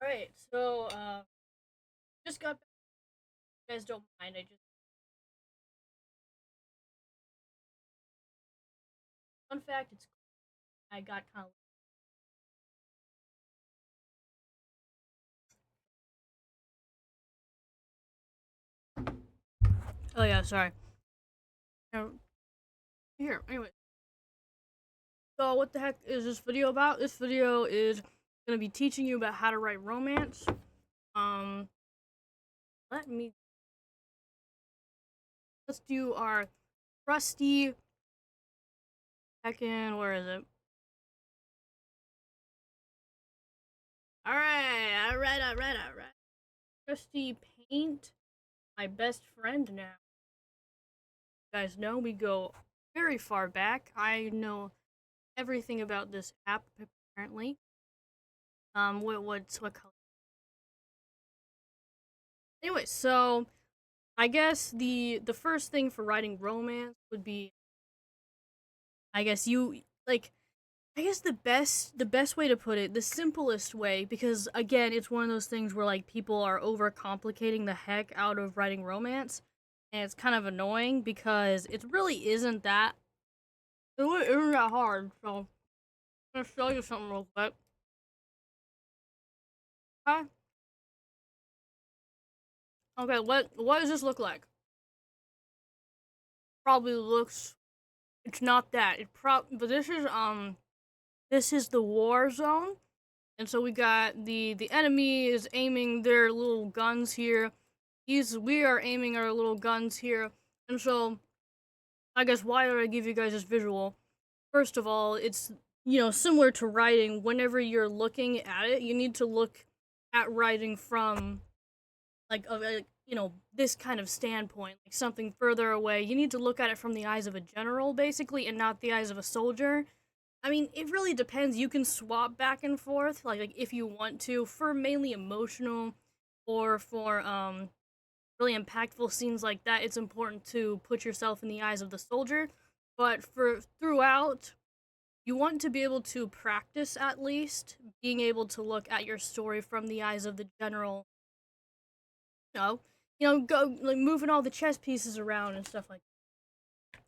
Alright, so, just got back. You guys don't mind, fun fact, I got kind of. Oh, yeah, sorry. Now, here, anyway. So, what the heck is this video about? This video is gonna be teaching you about how to write romance. Um, let me. Let's do our trusty. Heckin', where is it? Alright. Trusty paint, my best friend now. You guys know we go very far back. I know everything about this app apparently. What color? Anyway, so I guess the first thing for writing romance would be, I guess you like I guess the best way to put it, the simplest way, because again, it's one of those things where like people are overcomplicating the heck out of writing romance, and it's kind of annoying because it really isn't that hard. So I'm gonna show you something real quick. Okay. Okay. What does this look like? Probably looks. It's not that. But this is the war zone, and so we got the enemy is aiming their little guns here. We are aiming our little guns here, and so I guess why did I give you guys this visual? First of all, it's similar to writing. Whenever you're looking at it, you need to look at writing from like a this kind of standpoint, like something further away. You need to look at it from the eyes of a general, basically, and not the eyes of a soldier. I mean, it really depends. You can swap back and forth, like if you want to, for mainly emotional or for really impactful scenes like that. It's important to put yourself in the eyes of the soldier, but for throughout, you want to be able to practice at least being able to look at your story from the eyes of the general. You know, go like moving all the chess pieces around and stuff like that.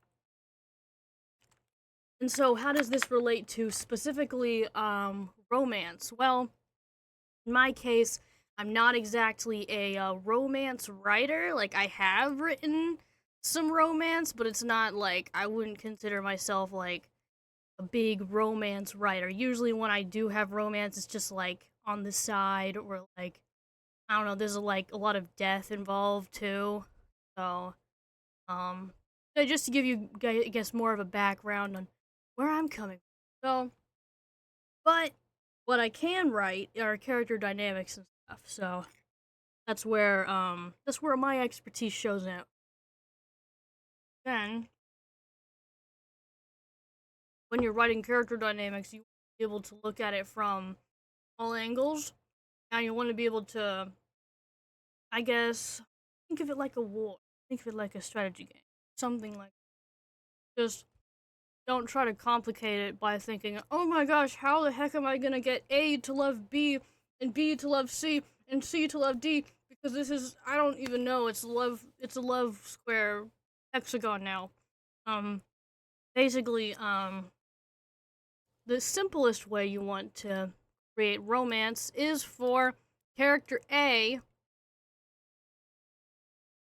And so, how does this relate to specifically romance? Well, in my case, I'm not exactly a romance writer. Like, I have written some romance, but it's not like I wouldn't consider myself like a big romance writer. Usually, when I do have romance, it's just like on the side, or like I don't know. There's like a lot of death involved too. So, um, so just to give you, I guess, more of a background on where I'm coming from. So, but what I can write are character dynamics and stuff. So that's where my expertise shows up. Then when you're writing character dynamics, you want to be able to look at it from all angles, and you want to be able to, I guess, think of it like a war, think of it like a strategy game, something like that. Just don't try to complicate it by thinking, oh my gosh, how the heck am I gonna get A to love B and B to love C and C to love D? Because this is, I don't even know. It's a love square hexagon now. Um, basically, the simplest way you want to create romance is for character A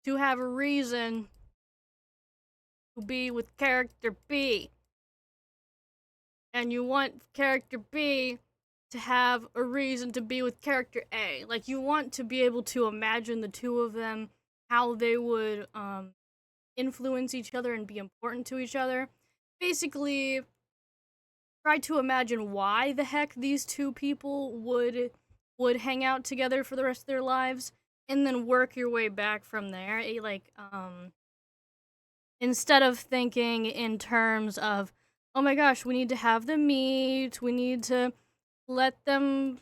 to have a reason to be with character B. And you want character B to have a reason to be with character A. Like, you want to be able to imagine the two of them, how they would influence each other and be important to each other. Basically, try to imagine why the heck these two people would hang out together for the rest of their lives, and then work your way back from there. Instead of thinking in terms of, oh my gosh, we need to have them meet, we need to let them,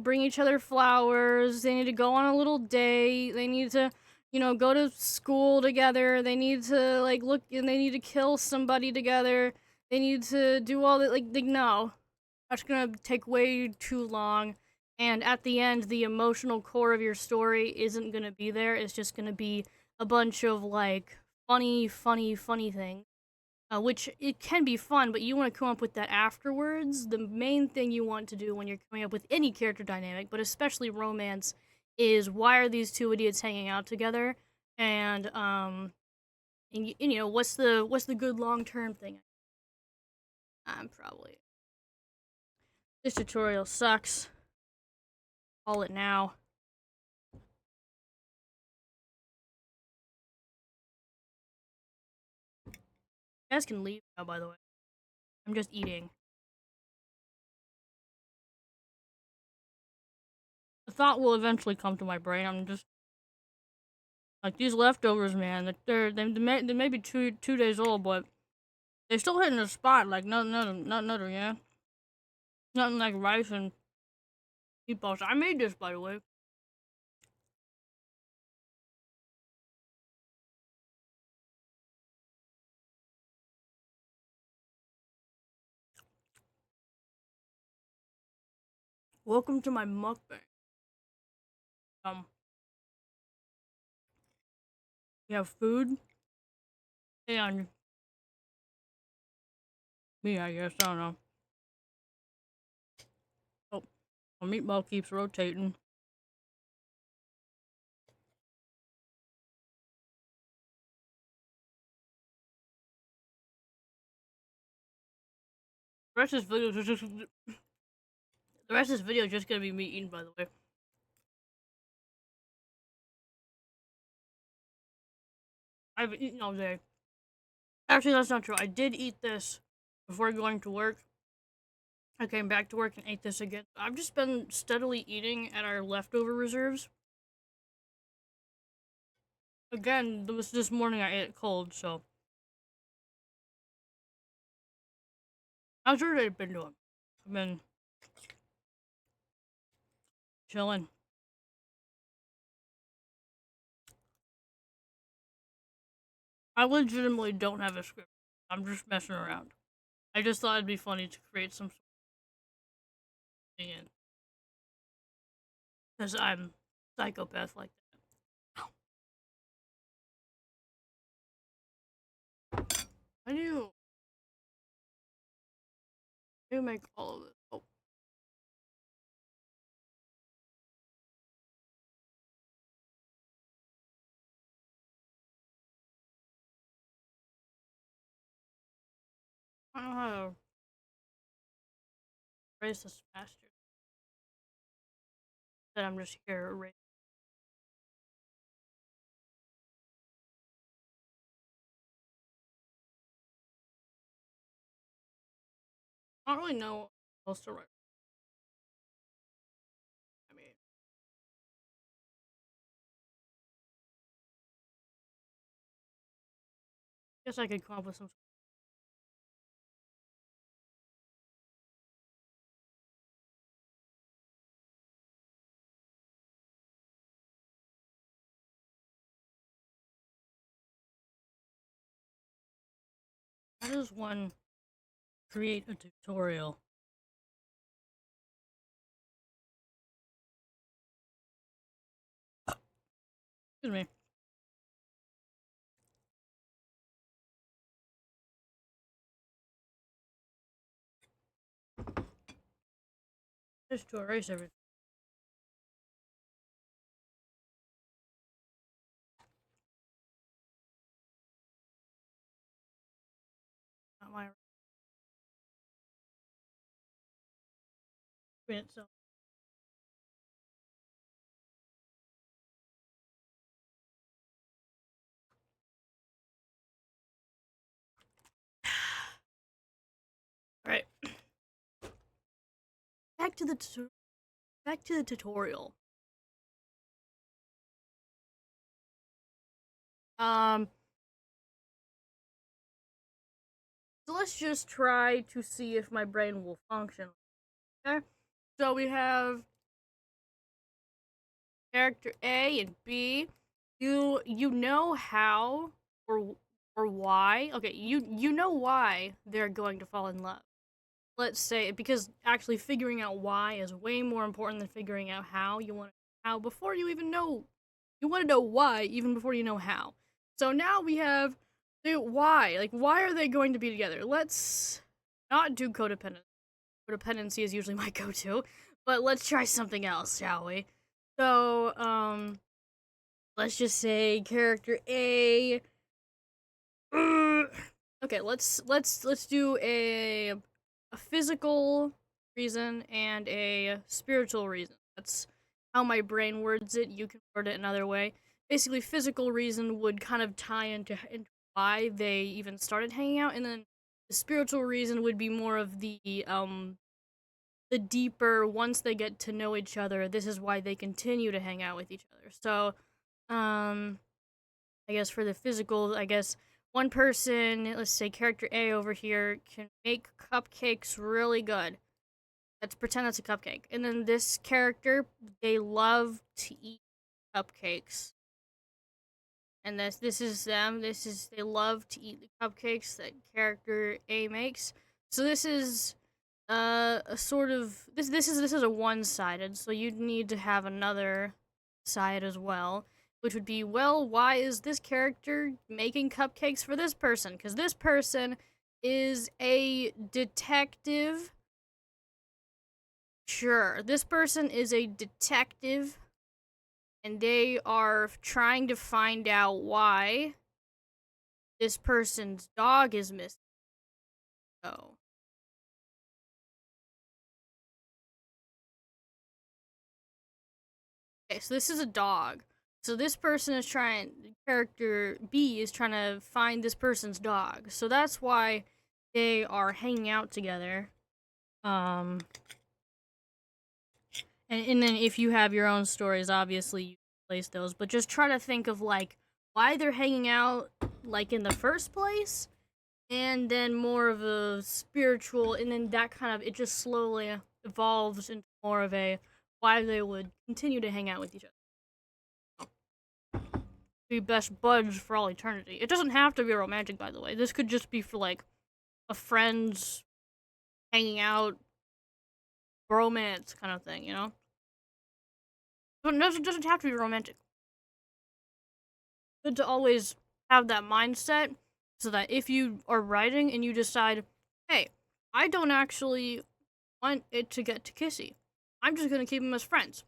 bring each other flowers, they need to go on a little date, they need to, go to school together, they need to, like, look, and they need to kill somebody together, they need to do all that, like no. That's gonna take way too long. And at the end, the emotional core of your story isn't going to be there. It's just going to be a bunch of like funny things. Which it can be fun, but you want to come up with that afterwards. The main thing you want to do when you're coming up with any character dynamic, but especially romance, is why are these two idiots hanging out together, and you know what's the good long term thing. I'm probably this tutorial sucks. Call it now. You guys can leave now, by the way. I'm just eating. The thought will eventually come to my brain. I'm just like these leftovers, man. They may be two days old, but they're still hitting the spot like nothing, yeah. Nothing like rice and meatballs. I made this, by the way. Welcome to my mukbang. Um, we have food and me, I guess. I don't know. Oh, my meatball keeps rotating. The rest of this video is just the rest of this video is just gonna be me eating. By the way, I've eaten all day. Actually, that's not true. I did eat this before going to work. I came back to work and ate this again. I've just been steadily eating at our leftover reserves. Again, this morning I ate it cold, so how's your day been doing? I've been chilling. I legitimately don't have a script. I'm just messing around. I just thought it'd be funny to create some thing in. Because I'm psychopath like that. I do make all of it. Oh, I don't know how to raise this faster. That I'm just here erasing. I don't really know what else to write. I mean, I guess I could come up with some. How does one create a tutorial? Excuse me. Just to erase everything. Not my so. Alright. Back to the tutorial. Um, so let's just try to see if my brain will function. Okay? So we have character A and B. You know how or why. Okay, you know why they're going to fall in love. let's say, because actually figuring out why is way more important than figuring out how. You want how before you even know. You want to know why even before you know how. So now we have the why. Like, why are they going to be together? Let's not do codependence. Codependency is usually my go-to, but let's try something else, shall we? So, let's just say character A. Okay, let's do a physical reason and a spiritual reason. That's how my brain words it. You can word it another way. Basically, physical reason would kind of tie into why they even started hanging out, and then the spiritual reason would be more of the deeper, once they get to know each other, this is why they continue to hang out with each other. So, um, I guess for the physical, I guess one person, let's say character A over here, can make cupcakes really good. Let's pretend that's a cupcake. And then this character, they love to eat cupcakes. And this is them. This is they love to eat the cupcakes that character A makes. So this is a sort of this is a one-sided, so you'd need to have another side as well, which would be, well, why is this character making cupcakes for this person? Because this person is a detective. Sure, this person is a detective, and they are trying to find out why this person's dog is missing. So okay, so this is a dog. So this person is character B is trying to find this person's dog. So that's why they are hanging out together. And then if you have your own stories, obviously you place those. But just try to think of like why they're hanging out like in the first place, and then more of a spiritual, and then that kind of it just slowly evolves into more of a why they would continue to hang out with each other. Be best buds for all eternity. It doesn't have to be romantic, by the way. This could just be for like a friends hanging out, romance kind of thing, you know? But it doesn't have to be romantic. Good to always have that mindset so that if you are writing and you decide, hey, I don't actually want it to get to kissy, I'm just gonna keep them as friends.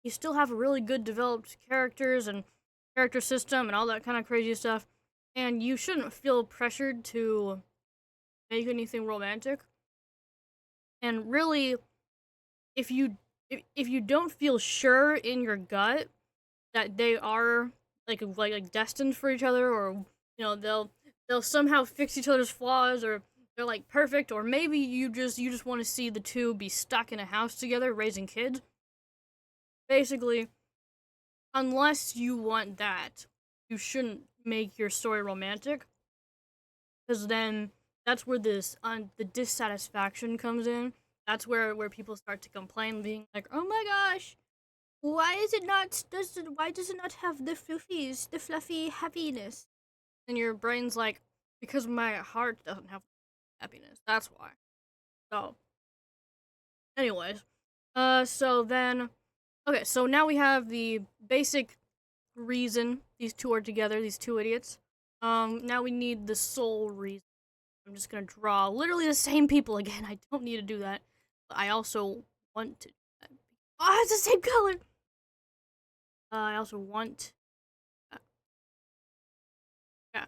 You still have really good developed characters and character system and all that kind of crazy stuff, and you shouldn't feel pressured to make anything romantic. And really, if you if you don't feel sure in your gut that they are like destined for each other, or they'll somehow fix each other's flaws, or they're like perfect, or maybe you just want to see the two be stuck in a house together raising kids. Basically, unless you want that, you shouldn't make your story romantic, because then that's where the dissatisfaction comes in. That's where people start to complain, being like, "Oh my gosh, why is it not why does it not have the fluffy happiness?" And your brain's like, "Because my heart doesn't have happiness. That's why." So, anyways, so then, okay, so now we have the basic reason these two are together. These two idiots. Now we need the sole reason. I'm just gonna draw literally the same people again. I don't need to do that. But I also want to do that. Oh, it's the same color! I also want... yeah.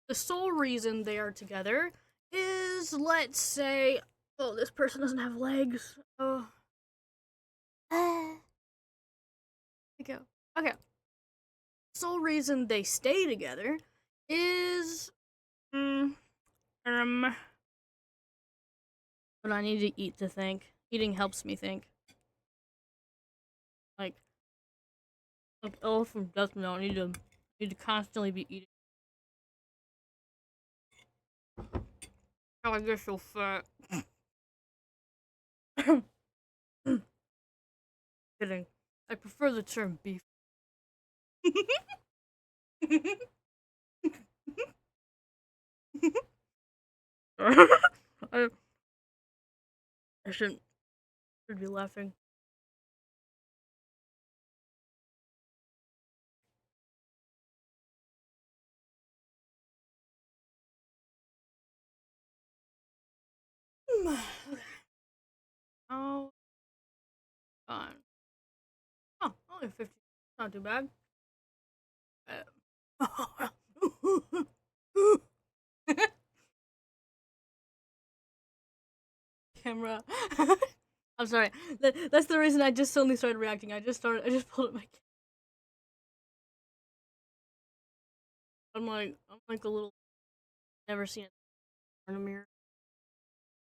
The sole reason they are together is, let's say... oh, this person doesn't have legs. Oh. Okay. Okay. Sole reason they stay together is... but I need to eat to think. Eating helps me think. Like elephant does not need to constantly be eating. How I get so fat. Kidding. I prefer the term beef. I I should be laughing. Okay. Oh, fine. Oh, only 50. Not too bad. Camera. I'm sorry. That's the reason I just suddenly started reacting. I just pulled up my. I'm like a little. Never seen it in a mirror.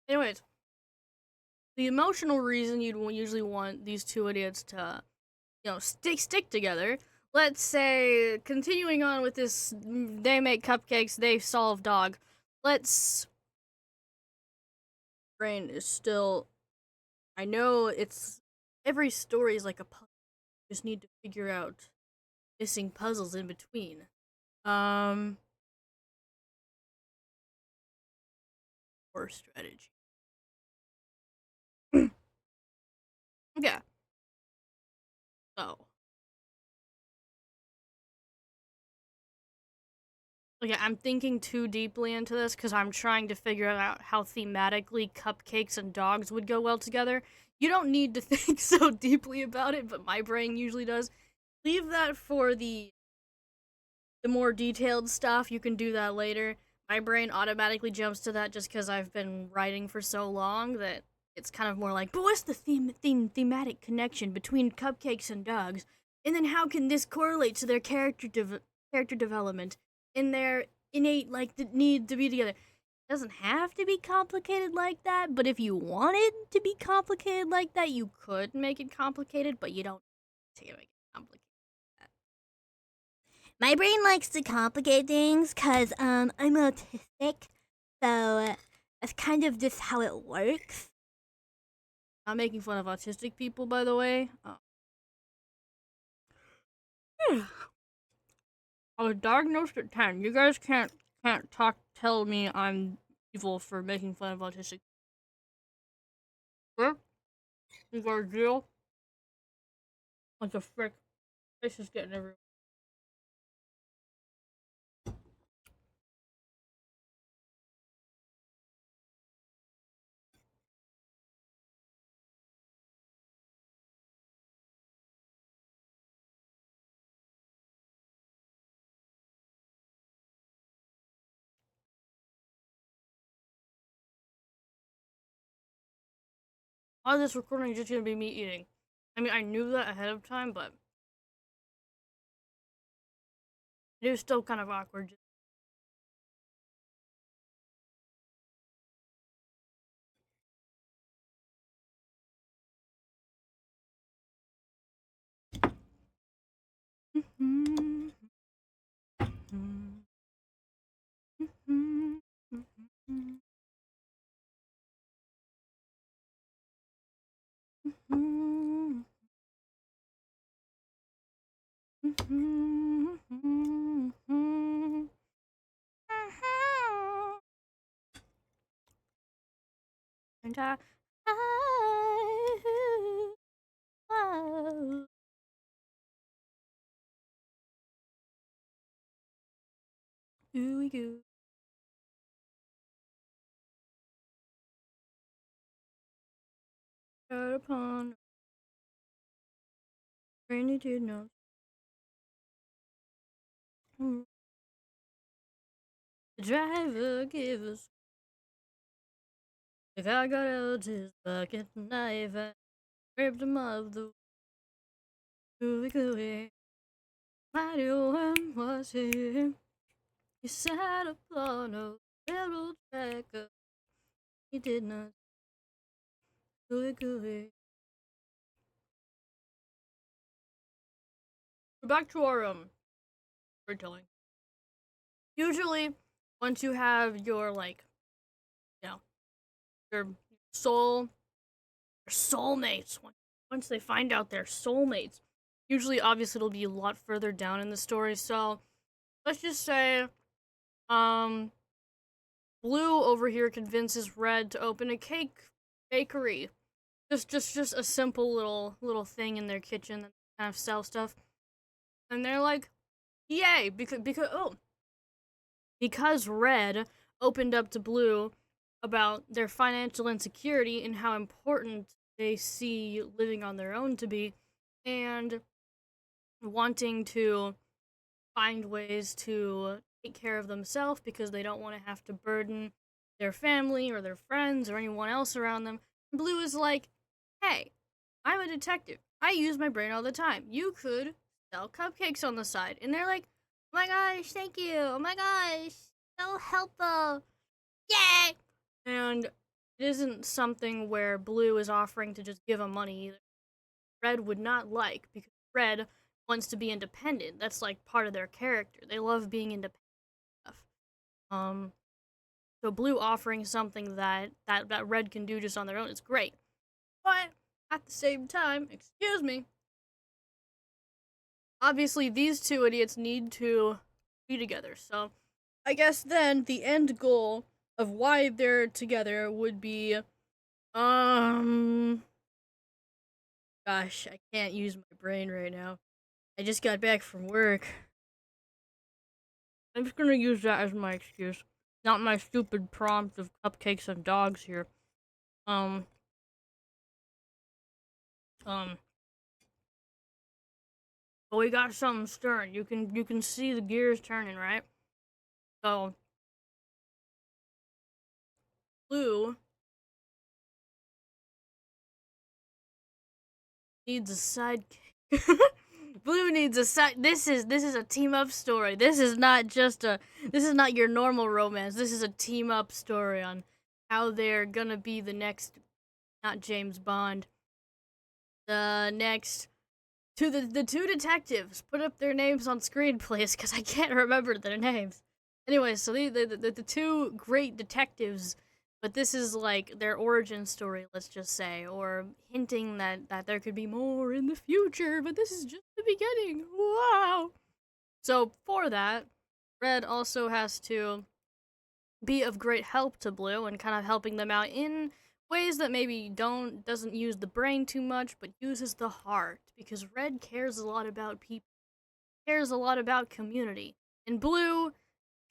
Anyways, the emotional reason you'd usually want these two idiots to, stick together. Let's say, continuing on with this, they make cupcakes, they solve dog. Let's. Brain is still. I know it's. Every story is like a puzzle. You just need to figure out missing puzzles in between. Um. Or strategy. Yeah. So. Okay, I'm thinking too deeply into this because I'm trying to figure out how thematically cupcakes and dogs would go well together. You don't need to think so deeply about it, but my brain usually does. Leave that for the more detailed stuff. You can do that later. My brain automatically jumps to that just because I've been writing for so long that it's kind of more like, but what's the thematic connection between cupcakes and dogs? And then how can this correlate to their character development and their innate like the need to be together? It doesn't have to be complicated like that, but if you wanted to be complicated like that, you could make it complicated, but you don't take it make it complicated. My brain likes to complicate things because I'm autistic, so that's kind of just how it works. Not making fun of autistic people, by the way. I was diagnosed at 10. You guys can't tell me I'm evil for making fun of autistic. Frick? You guys deal? What the frick? This is getting everywhere. All this recording is just gonna be me eating. I mean, I knew that ahead of time, but it was still kind of awkward. And ooey goo. Out upon rainy did not. The driver gave us. If I got out his bucket knife and ripped him of the gooey gooey. Mighty one was him. He sat upon a railroad track. He did not gooey gooey. Back to our storytelling. Usually, once you have your like, you know, your soul, your soulmates. Once they find out they're soulmates, usually, obviously, it'll be a lot further down in the story. So, let's just say, um, Blue over here convinces Red to open a cake bakery. Just a simple little thing in their kitchen that kind of sell stuff. And they're like, yay, because Red opened up to Blue about their financial insecurity and how important they see living on their own to be, and wanting to find ways to take care of themselves because they don't want to have to burden their family or their friends or anyone else around them. Blue is like, hey, I'm a detective. I use my brain all the time. You could sell cupcakes on the side. And they're like, oh my gosh, thank you. Oh my gosh, so helpful. Yay! And it isn't something where Blue is offering to just give them money either. Red would not like, because Red wants to be independent. That's like part of their character. They love being independent stuff. So Blue offering something that Red can do just on their own is great. But at the same time, excuse me, obviously these two idiots need to be together. So I guess then the end goal of why they're together would be, gosh, I can't use my brain right now. I just got back from work. I'm just gonna use that as my excuse, not my stupid prompt of cupcakes and dogs here. Um, um, but we got something stirring. You can see the gears turning, right? So Blue needs a sidekick. Blue needs a side. This is a team up story. This is not your normal romance. This is a team up story on how they're gonna be the next, not James Bond, the next the two detectives. Put up their names on screen, please, because I can't remember their names. Anyway, so the two great detectives, but this is like their origin story, let's just say, or hinting that there could be more in the future, but this is just the beginning. Wow. So for that, Red also has to be of great help to Blue and kind of helping them out in ways that maybe doesn't use the brain too much, but uses the heart, because Red cares a lot about people, cares a lot about community, and Blue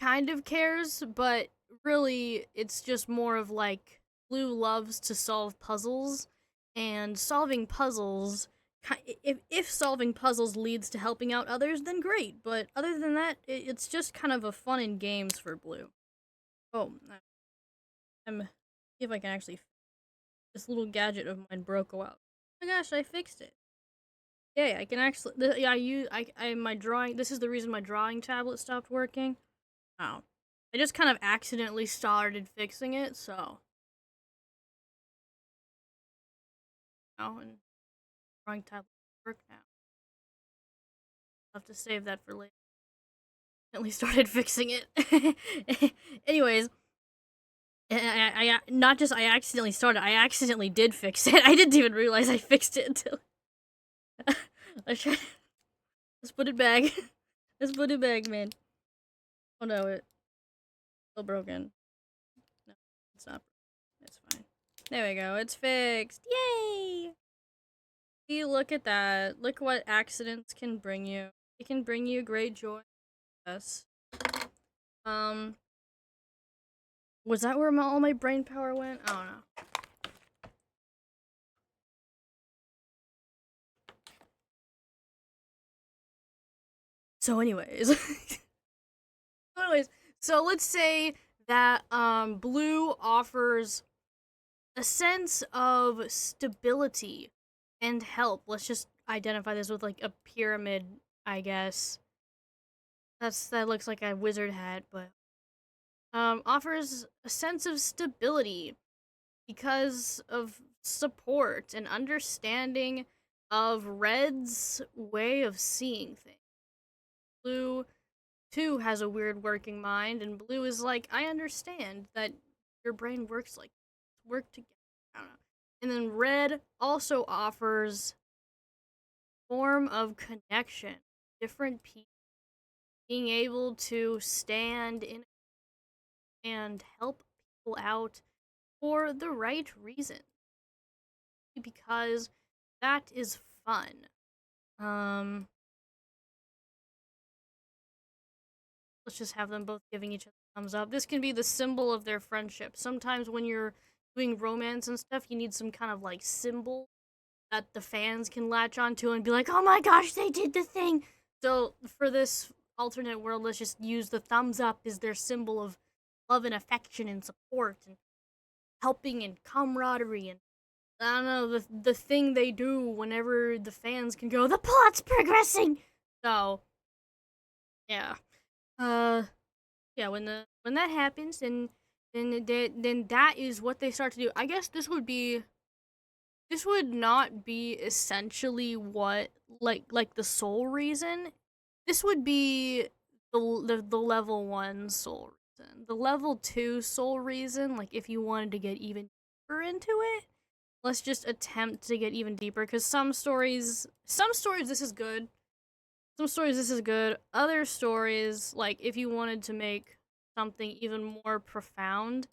kind of cares, but really it's just more of like Blue loves to solve puzzles, and solving puzzles, if solving puzzles leads to helping out others, then great, but other than that, it's just kind of a fun in games for Blue. Oh, I'm see if I can actually. This little gadget of mine broke out. Oh my gosh, I fixed it. Yay, I can actually. Yeah, I my drawing. This is the reason my drawing tablet stopped working. Oh, I just kind of accidentally started fixing it, so. Oh, and drawing tablet work now. I'll have to save that for later. Accidentally started fixing it. Anyways, I not just I accidentally started. I accidentally did fix it. I didn't even realize I fixed it until. Let's put it back. Let's put it back, man. Oh no, it's still broken. No, it's not. It's fine. There we go. It's fixed. Yay! See, look at that. Look what accidents can bring you. It can bring you great joy. Yes. Um, was that where all my brain power went? I don't know. So, anyways. So let's say that Blue offers a sense of stability and help. Let's just identify this with like a pyramid, I guess. That looks like a wizard hat, but offers a sense of stability because of support and understanding of Red's way of seeing things. Blue too has a weird working mind, and Blue is like, I understand that your brain works like work together. I don't know. And then Red also offers form of connection, different people being able to stand in and help people out for the right reason. because that is fun. Let's just have them both giving each other thumbs up. This can be the symbol of their friendship. Sometimes when you're doing romance and stuff, you need some kind of like symbol that the fans can latch onto and be like, oh my gosh, they did the thing. So for this alternate world, let's just use the thumbs up as their symbol of love and affection and support and helping and camaraderie and I don't know the thing they do whenever the fans can go, the plot's progressing. So yeah, uh, yeah. When that happens, then that is what they start to do. I guess this would not be essentially what like the sole reason. This would be the level 1 sole reason. The level 2 sole reason, like if you wanted to get even deeper into it, let's just attempt to get even deeper because some stories this is good. Some stories this is good. Other stories, like if you wanted to make something even more profound,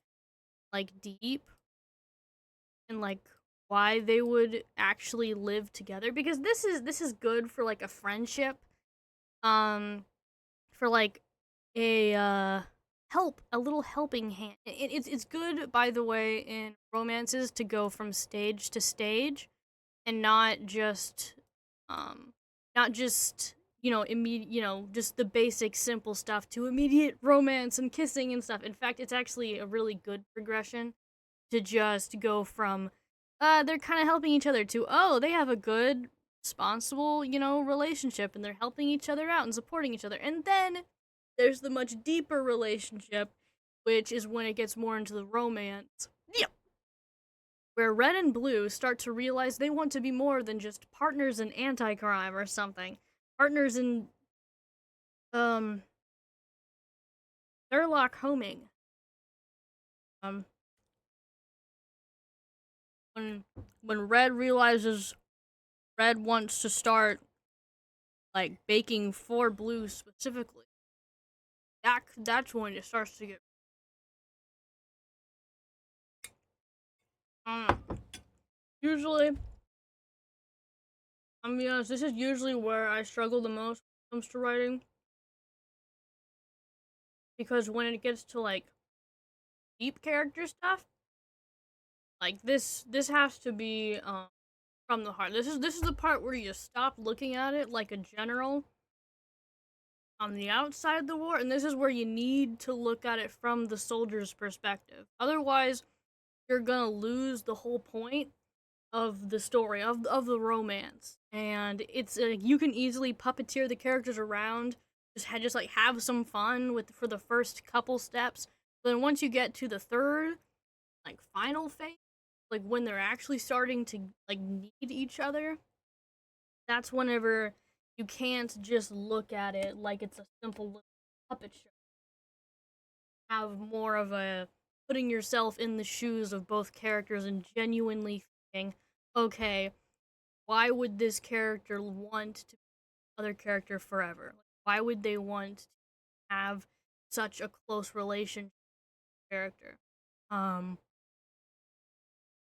like deep, and like why they would actually live together, because this is good for like a friendship, um for like a a little helping hand. It's good, by the way, in romances to go from stage to stage and um not just immediate, just the basic simple stuff to immediate romance and kissing and stuff. In fact, it's actually a really good progression to just go from they're kind of helping each other to, oh, they have a good responsible, relationship and they're helping each other out and supporting each other. And then there's the much deeper relationship, which is when it gets more into the romance. Yep. Where red and blue start to realize they want to be more than just partners in anti-crime or something. Partners in um Sherlock homing. Um when red realizes red wants to start like baking for blue specifically, that's when it starts to get um usually, I'm gonna be honest, this is usually where I struggle the most when it comes to writing, because when it gets to like deep character stuff, like this has to be from the heart. This is the part where you stop looking at it like a general on the outside of the war, and this is where you need to look at it from the soldier's perspective. Otherwise, you're gonna lose the whole point of the story, of the romance. And it's you can easily puppeteer the characters around, just like have some fun with for the first couple steps. But then once you get to the third, like final phase, like when they're actually starting to like need each other, that's whenever you can't just look at it like it's a simple little puppet show. Have more of a putting yourself in the shoes of both characters and genuinely thinking, okay, why would this character want to be another character forever? Why would they want to have such a close relationship with the character? Um,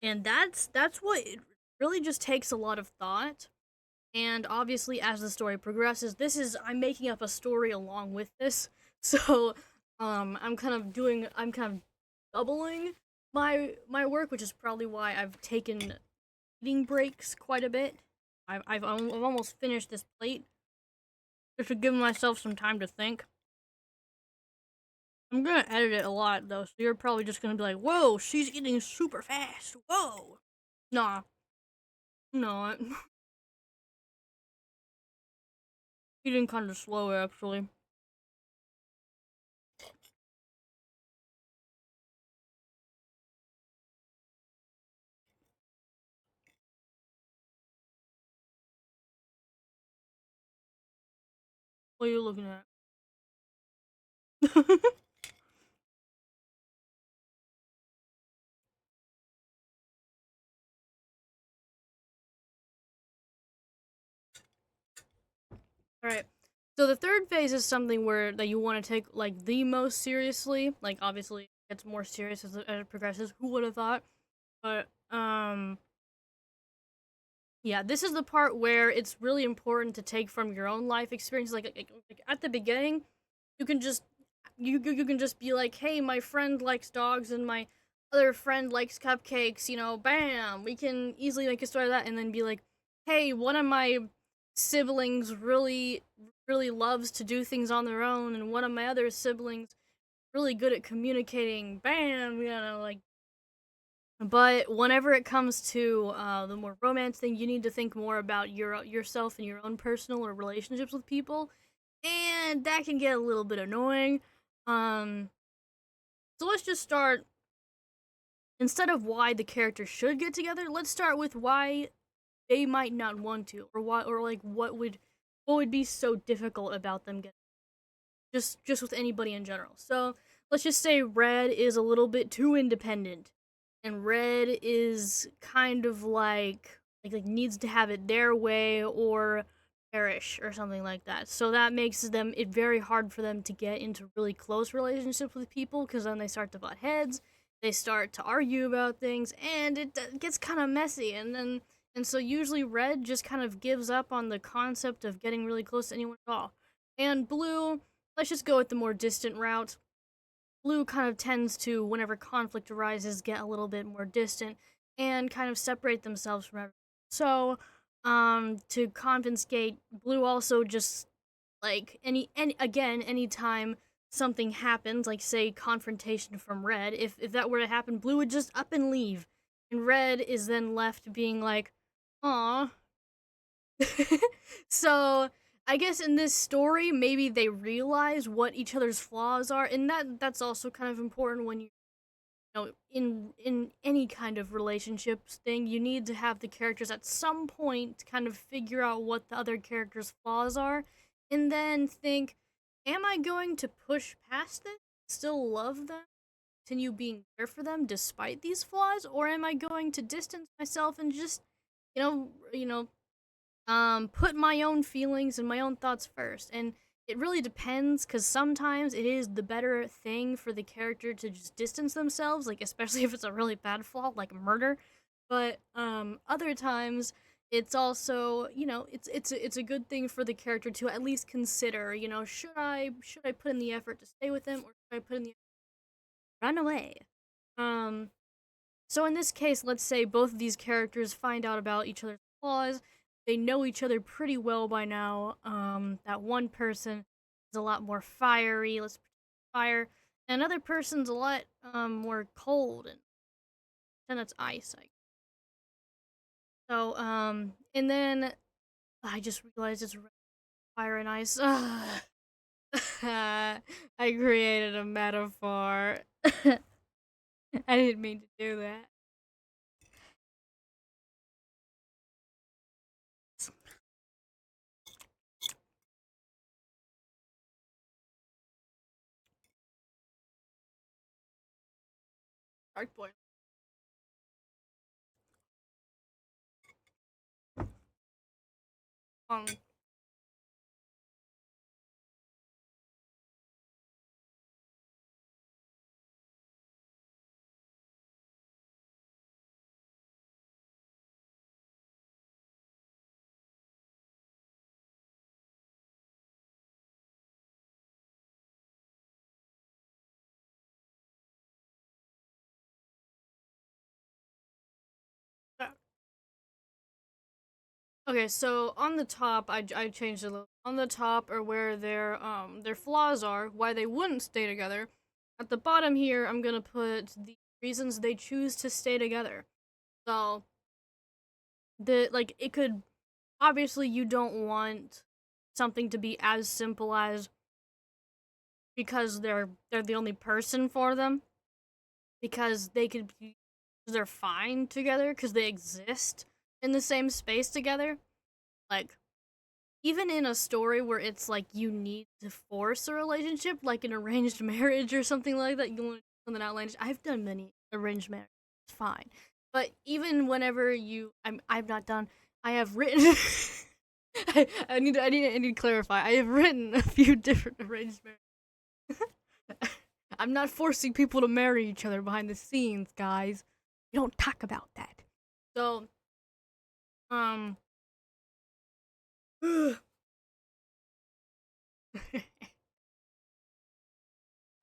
and that's what it really just takes a lot of thought. And obviously, as the story progresses, I'm making up a story along with this. So, I'm kind of doubling my work, which is probably why I've taken eating breaks quite a bit. I've almost finished this plate just to give myself some time to think. I'm gonna edit it a lot though, so you're probably just gonna be like, "Whoa, she's eating super fast." Whoa, nah, no, eating kind of slow actually. What are you looking at? All right. So the third phase is something where that you want to take like the most seriously. Like obviously it gets more serious as it progresses. Who would have thought? But Yeah, this is the part where it's really important to take from your own life experiences. Like at the beginning, you can just you can just be like, hey, my friend likes dogs and my other friend likes cupcakes. You know, bam, we can easily make a story of that, and then be like, hey, one of my siblings really loves to do things on their own, and one of my other siblings really good at communicating. Bam, you know, like. But whenever it comes to the more romance thing, you need to think more about yourself and your own personal or relationships with people, and that can get a little bit annoying. Um, so let's just start. Instead of why the characters should get together, let's start with why they might not want to, or why, or like what would be so difficult about them getting just with anybody in general. So let's just say Red is a little bit too independent, and Red is kind of like needs to have it their way or perish or something like that. So that makes them it very hard for them to get into really close relationships with people, because then they start to butt heads, they start to argue about things, and it gets kind of messy. And so usually Red just kind of gives up on the concept of getting really close to anyone at all. And Blue, let's just go with the more distant route. Blue kind of tends to, whenever conflict arises, get a little bit more distant and kind of separate themselves from everyone. So, to confiscate, Blue also just like any again, anytime something happens, like say confrontation from Red, if that were to happen, Blue would just up and leave, and Red is then left being like, "Aw." So I guess in this story, maybe they realize what each other's flaws are, and that's also kind of important when you know in any kind of relationships thing. You need to have the characters at some point kind of figure out what the other character's flaws are, and then think, am I going to push past this, still love them, continue being there for them despite these flaws, or am I going to distance myself and just put my own feelings and my own thoughts first. And it really depends, because sometimes it is the better thing for the character to just distance themselves, like especially if it's a really bad flaw like murder. But other times it's also, it's a good thing for the character to at least consider, should I put in the effort to stay with them, or should I put in the run away. um so in this case, let's say both of these characters find out about each other's flaws. They know each other pretty well by now. That one person is a lot more fiery. Let's fire. And another person's a lot more cold, and that's ice. So and then I just realized it's fire and ice. I created a metaphor. I didn't mean to do that. Dark boy. Um. Okay, so on the top, I changed it a little. On the top are where their flaws are, why they wouldn't stay together. At the bottom here, I'm gonna put the reasons they choose to stay together. So it could, obviously you don't want something to be as simple as because they're the only person for them, because they're fine together, because they exist in the same space together. Like, even in a story where it's like you need to force a relationship, like an arranged marriage or something like that, you want something outlandish. I've done many arranged marriages, it's fine. But even whenever I've not done. I have written. I need to clarify. I have written a few different arranged marriages. I'm not forcing people to marry each other behind the scenes, guys. We don't talk about that. So Um.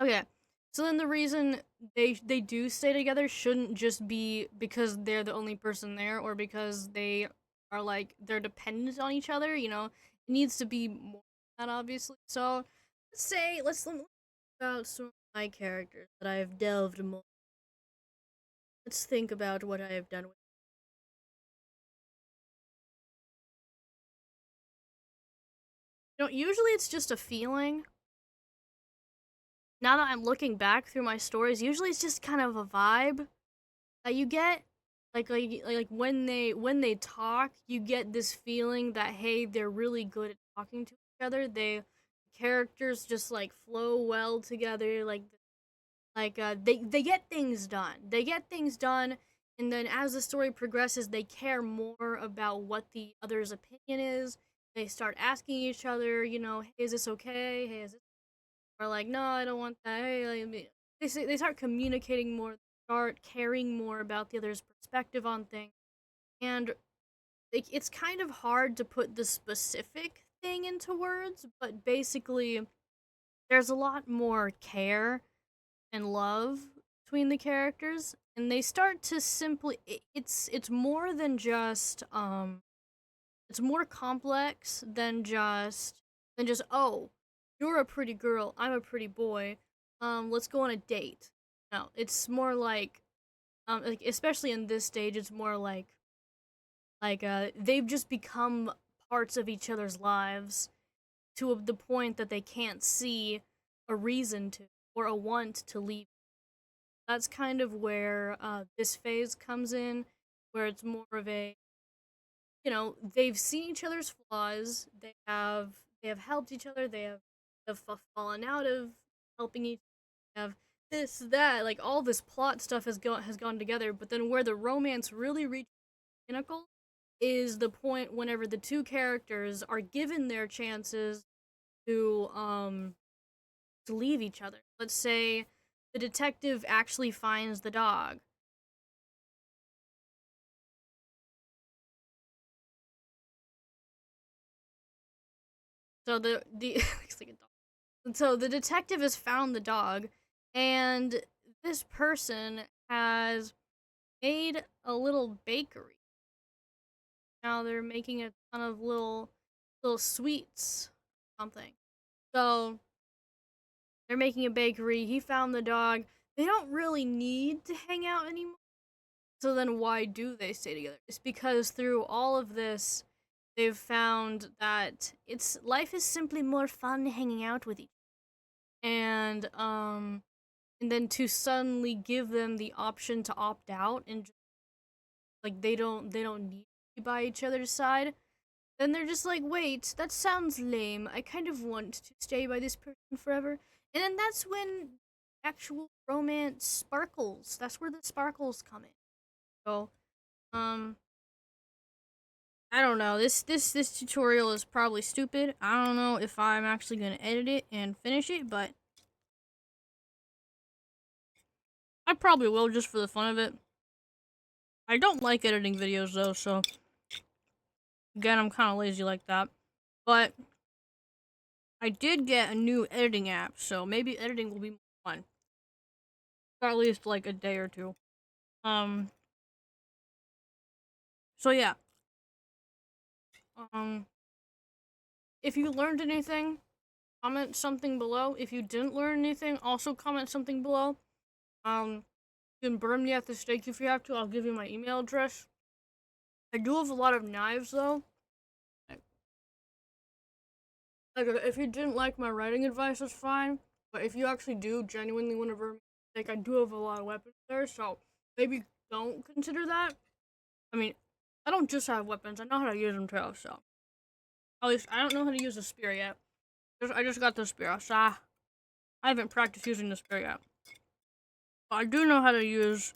Okay. So then the reason they do stay together shouldn't just be because they're the only person there or because they are like they're dependent on each other, you know. It needs to be more than that obviously. So let's talk about some of my characters that I've delved more. Let's think about what I have done with. You know, usually it's just a feeling. Now that I'm looking back through my stories, usually it's just kind of a vibe that you get like when they talk, you get this feeling that hey, they're really good at talking to each other. They characters just like flow well together. They get things done. They get things done, and then as the story progresses, they care more about what the other's opinion is. They start asking each other, you know, hey, is this okay? Hey, is this or like, no, I don't want that. Hey, like, they start communicating more, start caring more about the other's perspective on things, and it's kind of hard to put the specific thing into words, but basically, there's a lot more care and love between the characters, and they start to simply it's more than just it's more complex than just oh, you're a pretty girl, I'm a pretty boy. Let's go on a date. No, it's more like especially in this stage, it's more like they've just become parts of each other's lives to the point that they can't see a reason to or a want to leave. That's kind of where this phase comes in, where it's more of a you know they've seen each other's flaws. They have helped each other. Have fallen out of helping each have this that like all this plot stuff has gone together. But then where the romance really reaches the pinnacle is the point whenever the two characters are given their chances to um to leave each other. Let's say the detective actually finds the dog. So the looks like a dog. And so the detective has found the dog, and this person has made a little bakery. Now they're making a ton of little sweets, something. So they're making a bakery. He found the dog. They don't really need to hang out anymore. So then why do they stay together? It's because through all of this, they've found that it's life is simply more fun hanging out with each other. And then to suddenly give them the option to opt out and just, like they don't need to be by each other's side, then they're just like, wait, that sounds lame. I kind of want to stay by this person forever. And then that's when actual romance sparkles. That's where the sparkles come in. So, um, I don't know. This tutorial is probably stupid. I don't know if I'm actually gonna edit it and finish it, but I probably will just for the fun of it. I don't like editing videos though, so again, I'm kind of lazy like that. But I did get a new editing app, so maybe editing will be more fun. For at least like a day or two. Um. So yeah. Um. If you learned anything, comment something below. If you didn't learn anything, also comment something below. You can burn me at the stake if you have to. I'll give you my email address. I do have a lot of knives though. Like if you didn't like my writing advice, that's fine. But if you actually do genuinely want to burn me, like I do have a lot of weapons there, so maybe don't consider that. I mean, I don't just have weapons. I know how to use them too. So at least I don't know how to use a spear yet. I just got the spear, so I haven't practiced using the spear yet. But I do know how to use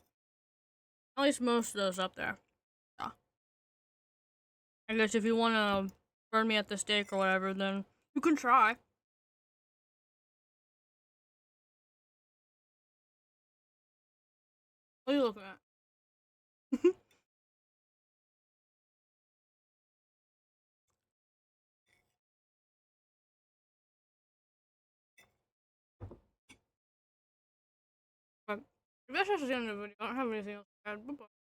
at least most of those up there. So I guess if you want to burn me at the stake or whatever, then you can try. What are you looking at? But that's just the end of the video. I don't have anything else to add. Bye-bye.